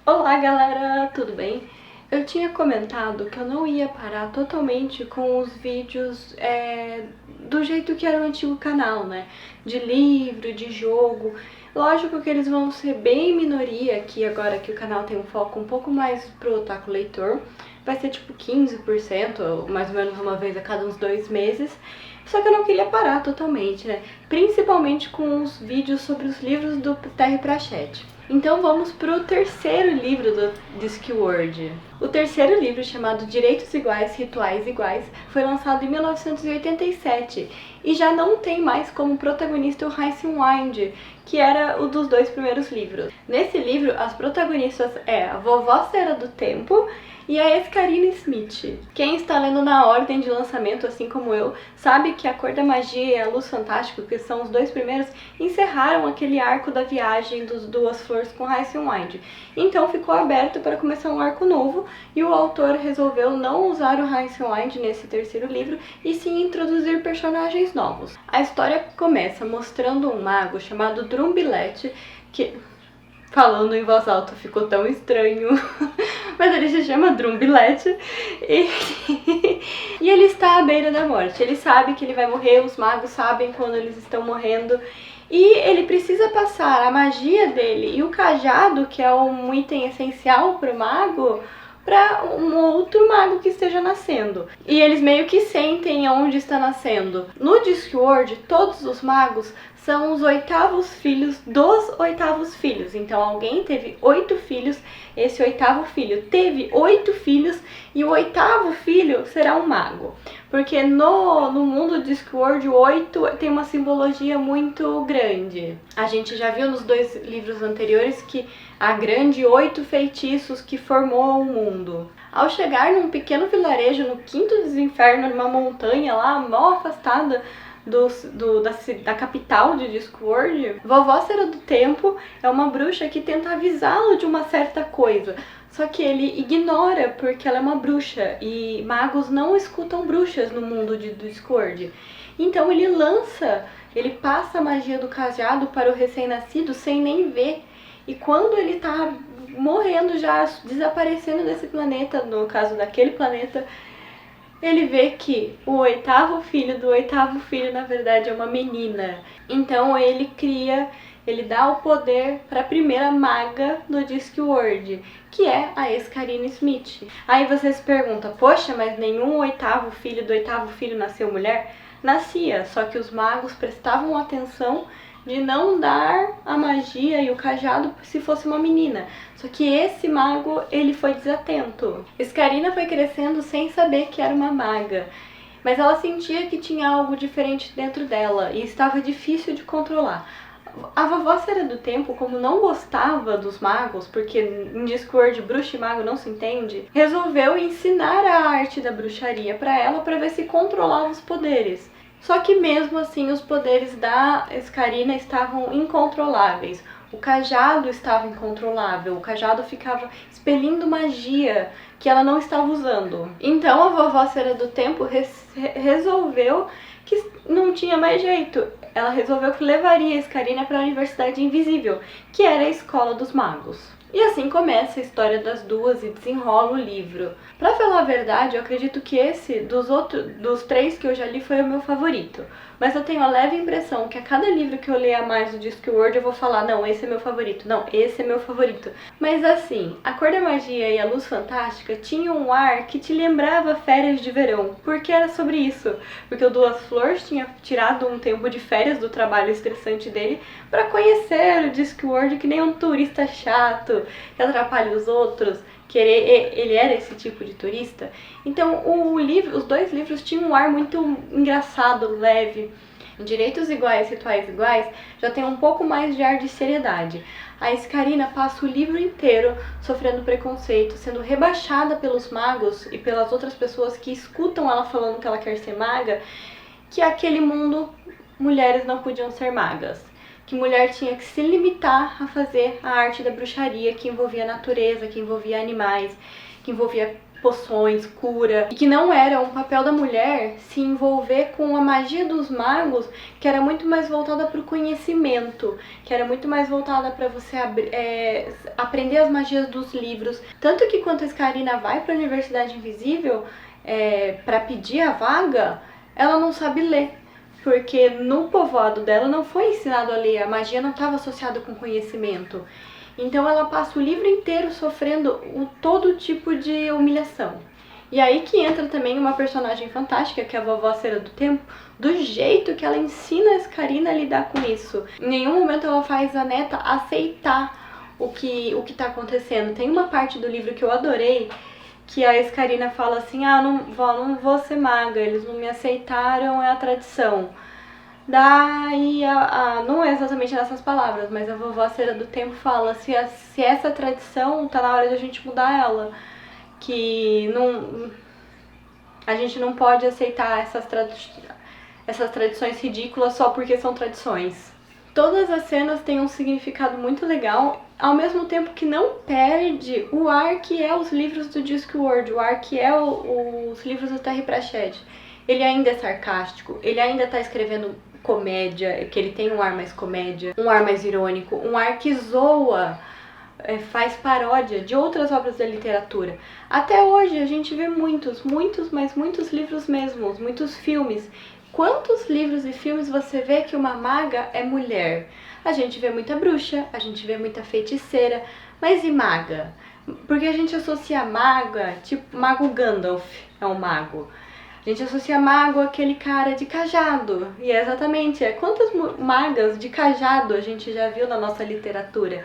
Olá galera, tudo bem? Eu tinha comentado que eu não ia parar totalmente com os vídeos do jeito que era o antigo canal, né? De livro, de jogo. Lógico que eles vão ser bem minoria aqui agora que o canal tem um foco um pouco mais pro otaku leitor. Vai ser tipo 15%, mais ou menos uma vez a cada uns 2 meses. Só que eu não queria parar totalmente, né? Principalmente com os vídeos sobre os livros do Terry Pratchett. Então vamos para o terceiro livro do Discworld. O terceiro livro, chamado Direitos Iguais, Rituais Iguais, foi lançado em 1987 e já não tem mais como protagonista o Rhysand Wind, que era o dos 2 primeiros livros. Nesse livro, as protagonistas é a Vovó Cera do Tempo e a Escarina Smith. Quem está lendo na ordem de lançamento, assim como eu, sabe que a Cor da Magia e a Luz Fantástica, que são os 2 primeiros, encerraram aquele arco da viagem dos Duas Flores com Rhysand Wind. Então ficou aberto para começar um arco novo e o autor resolveu não usar o Rhysand Wind nesse terceiro livro e sim introduzir personagens novos. A história começa mostrando um mago chamado Drumbillet, que... falando em voz alta ficou tão estranho, mas ele se chama Drumbillet e... e ele está à beira da morte. Ele sabe que ele vai morrer, os magos sabem quando eles estão morrendo e ele precisa passar a magia dele e o cajado, que é um item essencial para o mago, para um outro mago que esteja nascendo. E eles meio que sentem onde está nascendo. No Discworld, todos os magos são os 8º filhos dos 8º filhos. Então alguém teve 8 filhos, esse 8º filho teve 8 filhos e o 8º filho será um mago. Porque no mundo Discworld, o 8 tem uma simbologia muito grande. A gente já viu nos 2 livros anteriores que a grande 8 feitiços que formou o mundo. Ao chegar num pequeno vilarejo no 5º dos infernos, numa montanha lá, mal afastada da capital de Discworld, Vovó Cera do Tempo é uma bruxa que tenta avisá-lo de uma certa coisa. Só que ele ignora porque ela é uma bruxa e magos não escutam bruxas no mundo de Discworld. Então ele passa a magia do cajado para o recém-nascido sem nem ver. E quando ele tá morrendo já, desaparecendo desse planeta, no caso daquele planeta, ele vê que o 8º filho do 8º filho, na verdade, é uma menina. Então ele dá o poder para a primeira maga do Discworld, que é a Escarina Smith. Aí você se pergunta, poxa, mas nenhum 8º filho do 8º filho nasceu mulher? Nascia, só que os magos prestavam atenção de não dar a magia e o cajado se fosse uma menina. Só que esse mago, ele foi desatento. Escarina foi crescendo sem saber que era uma maga, mas ela sentia que tinha algo diferente dentro dela e estava difícil de controlar. A Vovó Cera do Tempo, como não gostava dos magos, porque em Discworld bruxa e mago não se entende, resolveu ensinar a arte da bruxaria para ela para ver se controlava os poderes. Só que mesmo assim os poderes da Escarina estavam incontroláveis. O cajado estava incontrolável, o cajado ficava expelindo magia que ela não estava usando. Então a Vovó Cera do Tempo resolveu que não tinha mais jeito. Ela resolveu que levaria a Escarina para a Universidade Invisível, que era a escola dos magos. E assim começa a história das duas e desenrola o livro. Pra falar a verdade, eu acredito que esse, dos 3 que eu já li, foi o meu favorito. Mas eu tenho a leve impressão que a cada livro que eu ler a mais do Discworld eu vou falar, não, esse é meu favorito, não, esse é meu favorito. Mas assim, a Cor da Magia e a Luz Fantástica tinham um ar que te lembrava férias de verão. Porque era sobre isso. Porque o Duas Flores tinha tirado um tempo de férias do trabalho estressante dele para conhecer o Discworld que nem um turista chato, que atrapalha os outros. Ele era esse tipo de turista. Então os 2 livros tinham um ar muito engraçado, leve. Direitos Iguais, Rituais Iguais já tem um pouco mais de ar de seriedade. A Escarina passa o livro inteiro sofrendo preconceito, sendo rebaixada pelos magos e pelas outras pessoas que escutam ela falando que ela quer ser maga, que aquele mundo mulheres não podiam ser magas. Que mulher tinha que se limitar a fazer a arte da bruxaria, que envolvia a natureza, que envolvia animais, que envolvia poções, cura, e que não era um papel da mulher se envolver com a magia dos magos, que era muito mais voltada para o conhecimento, que era muito mais voltada para você aprender as magias dos livros. Tanto que quando a Scarina vai para a Universidade Invisível para pedir a vaga, ela não sabe ler. Porque no povoado dela não foi ensinado a ler, a magia não estava associada com conhecimento. Então ela passa o livro inteiro sofrendo todo tipo de humilhação. E aí que entra também uma personagem fantástica, que é a Vovó Cera do Tempo, do jeito que ela ensina a Scarina a lidar com isso. Em nenhum momento ela faz a neta aceitar o que tá acontecendo. Tem uma parte do livro que eu adorei, que a Scarina fala assim, não vou ser maga, eles não me aceitaram, é a tradição. Daí, não é exatamente nessas palavras, mas a Vovó Cera do Tempo fala, se essa tradição, tá na hora de a gente mudar ela, que a gente não pode aceitar essas tradições ridículas só porque são tradições. Todas as cenas têm um significado muito legal, ao mesmo tempo que não perde o ar que é os livros do Discworld, o ar que é os livros do Terry Pratchett. Ele ainda é sarcástico, ele ainda tá escrevendo comédia, que ele tem um ar mais comédia, um ar mais irônico, um ar que zoa, faz paródia de outras obras da literatura. Até hoje a gente vê muitos livros mesmos, muitos filmes. Quantos livros e filmes você vê que uma maga é mulher? A gente vê muita bruxa, a gente vê muita feiticeira, mas e maga? Porque a gente associa maga, tipo mago Gandalf é um mago. A gente associa mago àquele cara de cajado. E é exatamente, quantas magas de cajado a gente já viu na nossa literatura,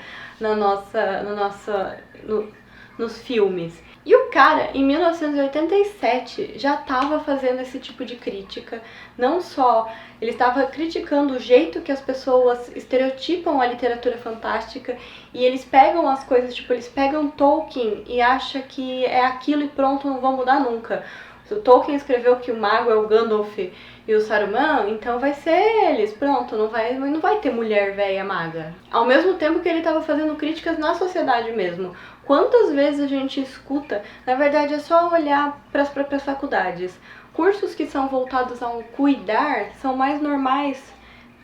nos filmes. E o cara, em 1987, já estava fazendo esse tipo de crítica. Não só ele estava criticando o jeito que as pessoas estereotipam a literatura fantástica, e eles pegam as coisas, tipo, eles pegam Tolkien e acham que é aquilo e pronto, não vão mudar nunca. Se o Tolkien escreveu que o mago é o Gandalf e o Saruman, então vai ser eles, pronto, não vai ter mulher velha maga. Ao mesmo tempo que ele estava fazendo críticas na sociedade mesmo. Quantas vezes a gente escuta, na verdade é só olhar para as próprias faculdades. Cursos que são voltados a um cuidar são mais normais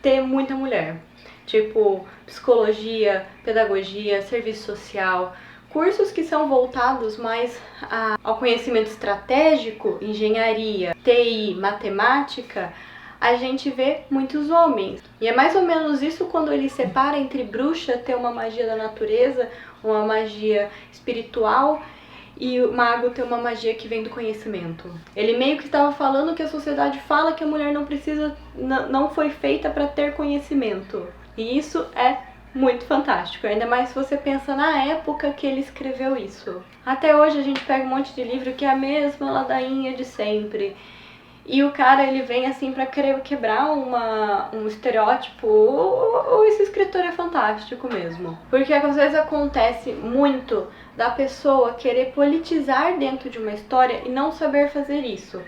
ter muita mulher. Tipo, psicologia, pedagogia, serviço social. Cursos que são voltados mais ao conhecimento estratégico, engenharia, TI, matemática, a gente vê muitos homens. E é mais ou menos isso quando ele separa entre bruxa, ter uma magia da natureza, uma magia espiritual, e o mago ter uma magia que vem do conhecimento. Ele meio que estava falando que a sociedade fala que a mulher não foi feita para ter conhecimento. E isso é muito fantástico, ainda mais se você pensa na época que ele escreveu isso. Até hoje a gente pega um monte de livro que é a mesma ladainha de sempre. E o cara, ele vem assim pra querer quebrar um estereótipo, ou esse escritor é fantástico mesmo. Porque às vezes acontece muito da pessoa querer politizar dentro de uma história e não saber fazer isso.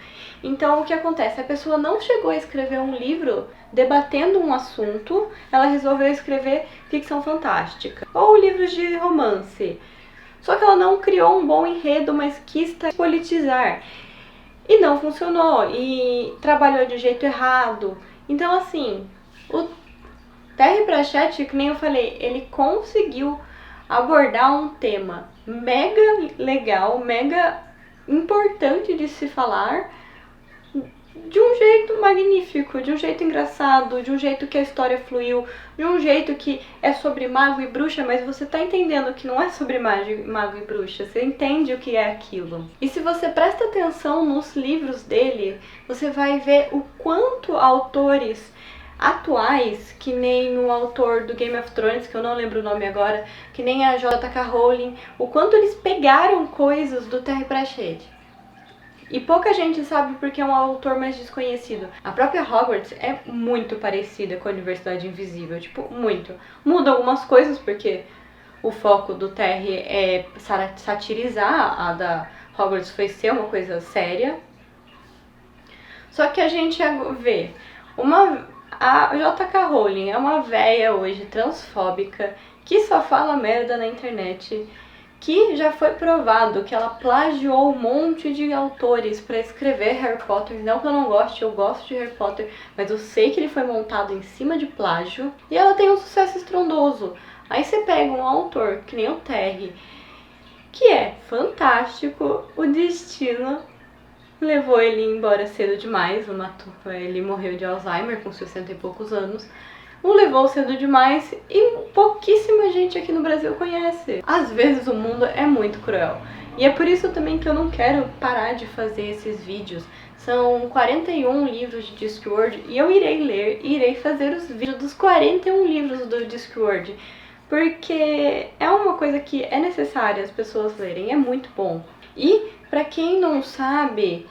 Então o que acontece? A pessoa não chegou a escrever um livro debatendo um assunto, ela resolveu escrever ficção fantástica. Ou livros de romance. Só que ela não criou um bom enredo, mas quis politizar. E não funcionou, e trabalhou de jeito errado. Então, assim, o Terry Pratchett, que nem eu falei, ele conseguiu abordar um tema mega legal, mega importante de se falar, de um jeito magnífico, de um jeito engraçado, de um jeito que a história fluiu, de um jeito que é sobre mago e bruxa, mas você tá entendendo que não é sobre mago e bruxa, você entende o que é aquilo. E se você presta atenção nos livros dele, você vai ver o quanto autores atuais, que nem o autor do Game of Thrones, que eu não lembro o nome agora, que nem a J.K. Rowling, o quanto eles pegaram coisas do Terry Pratchett. E pouca gente sabe porque é um autor mais desconhecido. A própria Hogwarts é muito parecida com a Universidade Invisível, tipo, muito. Muda algumas coisas porque o foco do Terry é satirizar, a da Hogwarts foi ser uma coisa séria. Só que a gente vê a J.K. Rowling é uma véia hoje transfóbica que só fala merda na internet, que já foi provado que ela plagiou um monte de autores para escrever Harry Potter. Não que eu não goste, eu gosto de Harry Potter, mas eu sei que ele foi montado em cima de plágio. E ela tem um sucesso estrondoso. Aí você pega um autor, que nem o Terry, que é fantástico, o destino levou ele embora cedo demais, ele morreu de Alzheimer com 60 e poucos anos. O levou cedo demais e pouquíssima gente aqui no Brasil conhece. Às vezes o mundo é muito cruel. E é por isso também que eu não quero parar de fazer esses vídeos. São 41 livros de Discworld e eu irei ler e irei fazer os vídeos dos 41 livros do Discworld. Porque é uma coisa que é necessária as pessoas lerem, é muito bom. E, pra quem não sabe,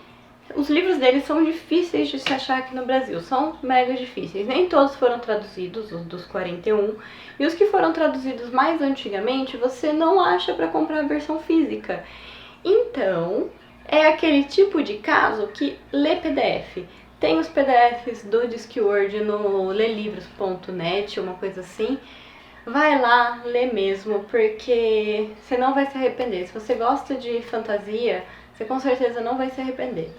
os livros deles são difíceis de se achar aqui no Brasil, são mega difíceis. Nem todos foram traduzidos, os dos 41, e os que foram traduzidos mais antigamente, você não acha pra comprar a versão física. Então, é aquele tipo de caso que lê PDF. Tem os PDFs do Discworld no lelivros.net, uma coisa assim. Vai lá, lê mesmo, porque você não vai se arrepender. Se você gosta de fantasia, você com certeza não vai se arrepender.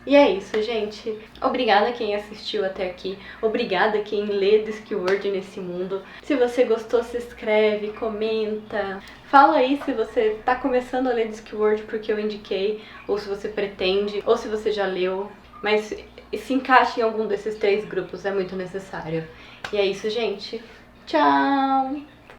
E é isso, gente. Obrigada quem assistiu até aqui. Obrigada quem lê Discworld nesse mundo. Se você gostou, se inscreve, comenta. Fala aí se você tá começando a ler Discworld porque eu indiquei, ou se você pretende, ou se você já leu. Mas se encaixe em algum desses 3 grupos, é muito necessário. E é isso, gente. Tchau!